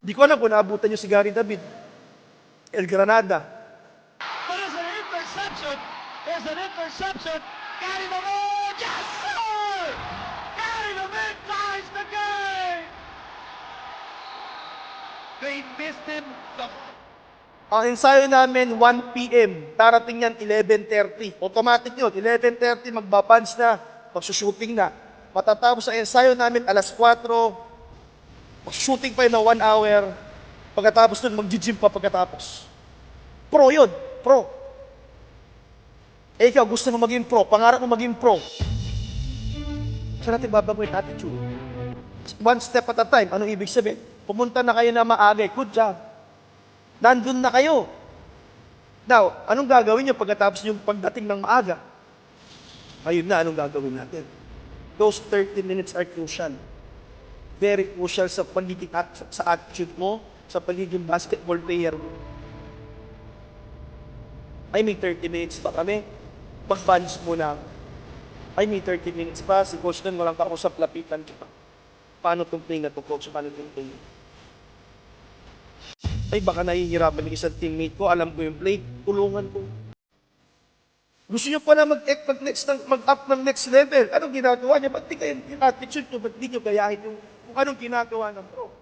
Di ko alam kung naabutan niyo si Gary David. El Granada. There's an interception. There's an interception. Gary David. Yes, sir! Gary David ties the game. They missed him. Ang ensayo namin, 1 p.m. Darating yan, 11:30. Automatic yun, 11:30, magbabands na, magsushooting na. Matatapos ang ensayo namin, alas 4, shooting pa yun na 1 hour. Pagkatapos nun, mag-gym pa pagkatapos. Pro yun, pro. Eh ikaw, gusto mo maging pro, pangarap mo maging pro. Saan natin babago yung attitude? One step at a time, anong ibig sabihin? Pumunta na kayo na maaga, good job. Nandun na kayo. Now, anong gagawin nyo pagkatapos yung pagdating ng maaga? Ayun na, anong gagawin natin? Those 30 minutes are crucial. Very crucial sa pagiging sa attitude mo, sa pagiging basketball player mo. Ay, may 30 minutes pa kami. Pag-bunch muna. Ay, may 30 minutes pa. Si coach nun, walang kausap, lapitan kita. Paano itong play na to, coach? Paano itong play? Ay, baka nahihirapan yung isang teammate ko. Alam ko yung play. Tulungan ko. Gusto niyo pala mag-up ng next level. Anong ginagawa niya? Ba't di kayo yung attitude niyo? Ba't di niyo gayahin yung kung anong ginagawa ng pro?